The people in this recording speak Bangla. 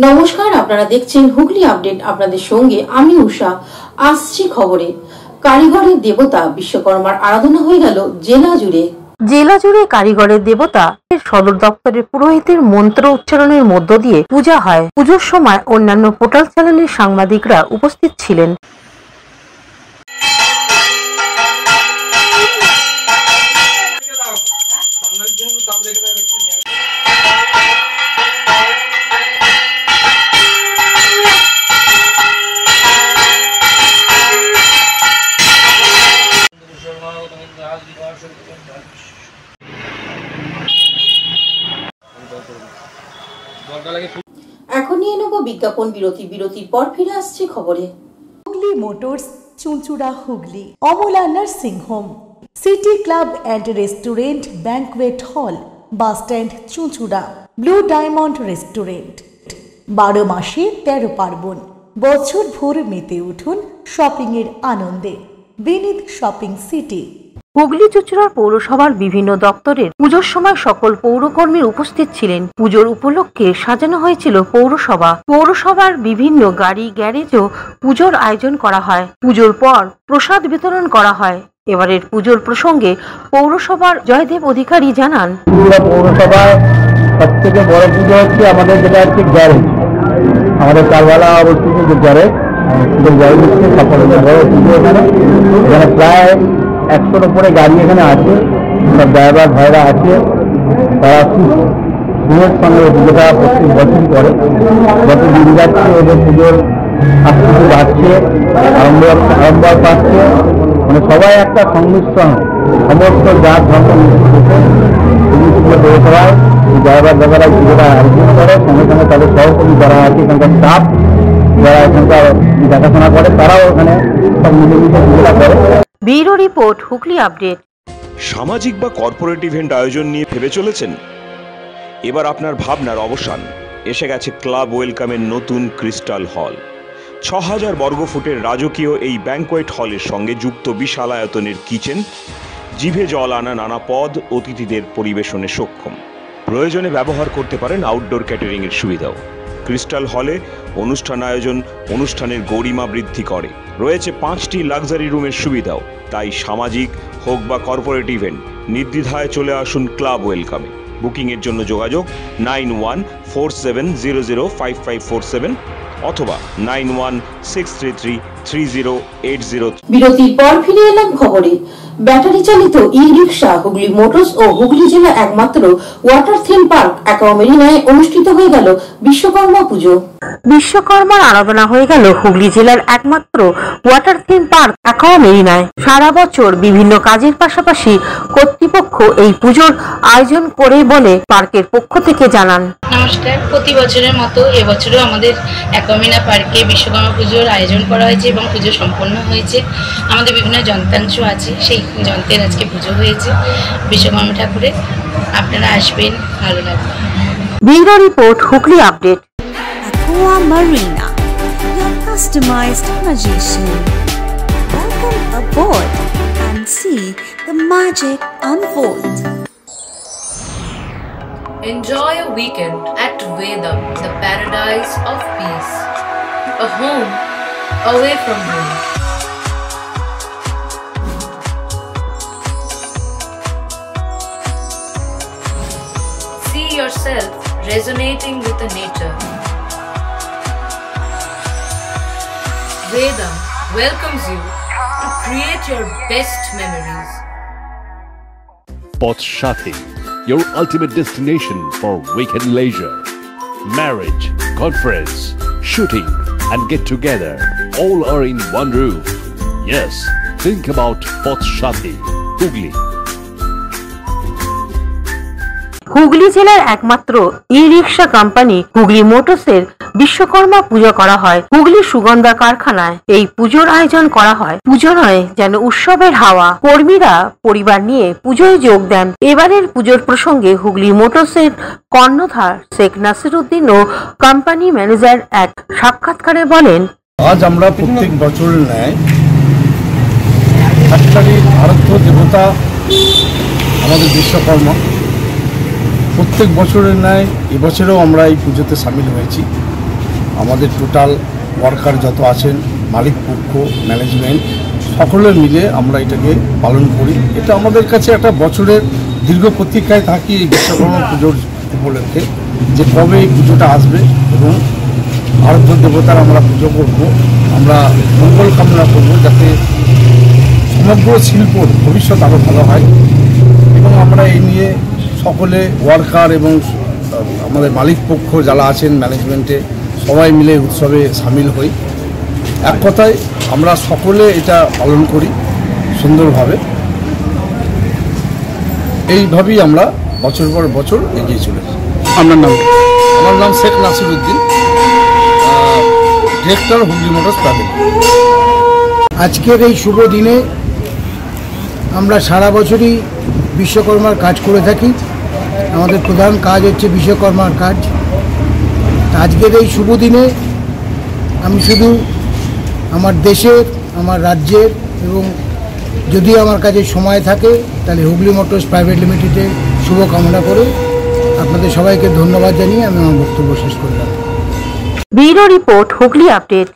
নমস্কার, আপনারা দেখছেন হুগলি আপডেট। আপনাদের সঙ্গে আমি উষা। আসছি খবরে। কারিগরের দেবতা বিশ্বকর্মার আরাধনা হয়ে গেল জেলা জুড়ে। জেলা জুড়ে কারিগরের দেবতা সদর দপ্তরের পুরোহিতের মন্ত্র উচ্চারণের মধ্য দিয়ে পূজা হয়। পুজোর সময় অন্যান্য পোর্টাল চ্যানেলের সাংবাদিকরা উপস্থিত ছিলেন। এখন নিয়ে নেব বিজ্ঞাপন বিরতির পর ফিরে আসছে খবরে। Hooghly motors, Chuchura Hooghly, Amala nursing home, city club and restaurant, banquet হল, বাস স্ট্যান্ড চুঁচুড়া, ব্লু ডায়মন্ড রেস্টুরেন্ট। 12 মাসে 13 পার্বণ, বছর ভোর মেতে উঠুন শপিং এর আনন্দে। বিনিদ শপিং সিটি। হুগলি চুঁচুড়ার পৌরসভার বিভিন্ন দপ্তরের পুজোর সময় সকল পৌরকর্মী উপস্থিত ছিলেন। পুজোর উপলক্ষে সাজানো হয়েছিল পৌরসভা। পৌরসভার বিভিন্ন গাড়ি গ্যারেজও পুজোর আয়োজন করা হয়। পুজোর পর প্রসাদ বিতরণ করা হয়। এবারের পুজোর প্রসঙ্গে পৌরসভার জয়দেব অধিকারী জানান, পৌরসভায় সব থেকে বড় পুজো হচ্ছে আমাদের যেটা হচ্ছে গ্যারেজ, আমাদের কারবালা অবস্থিত যে গ্যারেজ হচ্ছে সকলের বড় পুজো। এখানে প্রায় 100-র উপরে গাড়ি এখানে আছে, সব ড্রাইভার ভাইরা আছে, তারা খুব সুন্দর সঙ্গে পুজোটা প্রত্যেক বছরই করে। যত দিন যাচ্ছে ওদের পুজোর আস্তে বাড়ছে, আরম্ভ পাচ্ছে, মানে সবাই একটা সংমিশ্রণ, সমস্ত জাত ধর্ম পৌরসভায় ড্রাইভার দাদারা পুজোটা আয়োজন করে। সঙ্গে সঙ্গে তাদের সহকর্মী যারা আছে, এখানকার স্টাফ যারা এখানকার দেখাশোনা করে, তারাও এখানে সব মিলেমিশে পুজোটা করে। Bureau report, Hooghly update. সামাজিক বা কর্পোরেট ইভেন্ট আয়োজন নিয়ে ভেবে চলেছেন? এবার আপনার ভাবনার অবসান। এসে গেছে ক্লাব ওয়েলকামের নতুন ক্রিস্টাল হল। 6000 বর্গফুটের রাজকীয় এই ব্যাংকোয়েট হলের সঙ্গে যুক্ত বিশাল আয়তনের কিচেন, জিভে জল আনা নানা পদ অতিথিদের পরিবেশনে সক্ষম। প্রয়োজনে ব্যবহার করতে পারেন আউটডোর ক্যাটারিং এর সুবিধাও। ক্রিস্টাল হলে অনুষ্ঠান আয়োজন অনুষ্ঠানের গরিমা বৃদ্ধি করে। রয়েছে 5টি লাক্সারি রুমের সুবিধাও। তাই সামাজিক হোক বা কর্পোরেট ইভেন্ট, নির্দ্বিধায় চলে আসুন ক্লাব ওয়েলকামে। বুকিংয়ের জন্য যোগাযোগ 9147005547 অথবা 9163333080। বিরতির পর ফিরে এলাম খবরে। ব্যাটারি চালিত ই রিক্সা হুগলি মোটরস ও হুগলি জেলা একমাত্র ওয়াটার থিম পার্ক অ্যাকোয়া মেরিনায় অনুষ্ঠিত হয়ে গেল বিশ্বকর্মা পুজো। বিশ্বকর্মার আরাধনা হয়ে গেল হুগলি জেলার একমাত্র ওয়াটার থিম পার্ক অ্যাকোয়া মেরিনায়। সারা বছর বিভিন্ন কাজের পাশাপাশি কর্তৃপক্ষ এই পুজোর আয়োজন করে বলে পার্কের পক্ষ থেকে জানান। নমস্কার, প্রতি বছরের মতো এবছরও আমাদের অ্যাকোয়া মেরিনা পার্কে বিশ্বকর্মা পুজোর আয়োজন করা হয়েছে এবং পুজো সম্পন্ন হয়েছে। আমাদের বিভিন্ন যন্ত্রাংশ আছে, সেই যন্ত্রের আজকে পুজো হয়েছে বিশ্বকর্মা ঠাকুরের। আপনারা আসবেন, ভালো লাগবে। Bureau report, Hooghly update. Aqua Marina, your customized magician. Welcome aboard and see the magic unfold. Enjoy a weekend at Vedam, the paradise of peace. A home away from home. See yourself resonating with the nature. Vedam welcomes you to create your best memories. Poth Shathi, your ultimate destination for weekend leisure, marriage, conference, shooting and get together, all are in one roof. Yes, think about Poth Shathi, Hugli. Hooghly জেলার একমাত্র ই রিক্সা কোম্পানি হুগলি মোটরসের বিশ্বকর্মা পুজো করা হয় হুগলি সুগন্ধা কারখানায়। এই পুজোর আয়োজন করা হয় পুজো নয় যেন উৎসবের হাওয়া। কর্মীরা পরিবার নিয়ে পুজোয় যোগ দেন। এবারের পুজোর প্রসঙ্গে হুগলি মোটরসের কর্ণধার শেখ নাসিরউদ্দিন ও কোম্পানি ম্যানেজার এক সাক্ষাৎকারে বলেন, আজ আমরা প্রত্যেক বছরের ন্যায় একটারই আরাধ্য দেবতা আমাদের বিশ্বকর্মা, প্রত্যেক বছরের ন্যায় এবছরেও আমরা এই পুজোতে সামিল হয়েছি। আমাদের টোটাল ওয়ার্কার যত আছেন, মালিক পক্ষ, ম্যানেজমেন্ট, সকলের মিলে আমরা এটাকে পালন করি। এটা আমাদের কাছে একটা বছরের দীর্ঘ প্রতীক্ষায় থাকি এই বিশ্বকর্মা পুজোর উপলক্ষে, যে কবে এই পুজোটা আসবে এবং আরাধ্য দেবতার আমরা পুজো করব। আমরা মঙ্গল কামনা করব যাতে সমগ্র শিল্পর ভবিষ্যৎ আরও ভালো হয়, এবং আমরা এই নিয়ে সকলে ওয়ার্কার এবং আমাদের মালিক পক্ষ যারা আছেন ম্যানেজমেন্টে সবাই মিলে উৎসবে সামিল হই। এক কথায় আমরা সকলে এটা পালন করি সুন্দরভাবে। এইভাবেই আমরা বছর পর বছর এগিয়ে চলেছি। আপনার নাম? আমার নাম Sheikh Nasiruddin, director Hooghly motors private. আজকের এই শুভ দিনে আমরা সারা বছরই বিশ্বকর্মার কাজ করে থাকি। আমাদের প্রধান কাজ হচ্ছে বিশ্বকর্মার কাজ। আজকের এই শুভ দিনে আমি শুধু আমার দেশের, আমার রাজ্যের এবং যদি আমার কাছে সময় থাকে তাহলে হুগলি মোটরস প্রাইভেট লিমিটেডের শুভকামনা করে আপনাদের সবাইকে ধন্যবাদ জানিয়ে আমি আমার বক্তব্য শেষ করলাম। Bureau report, Hooghly update.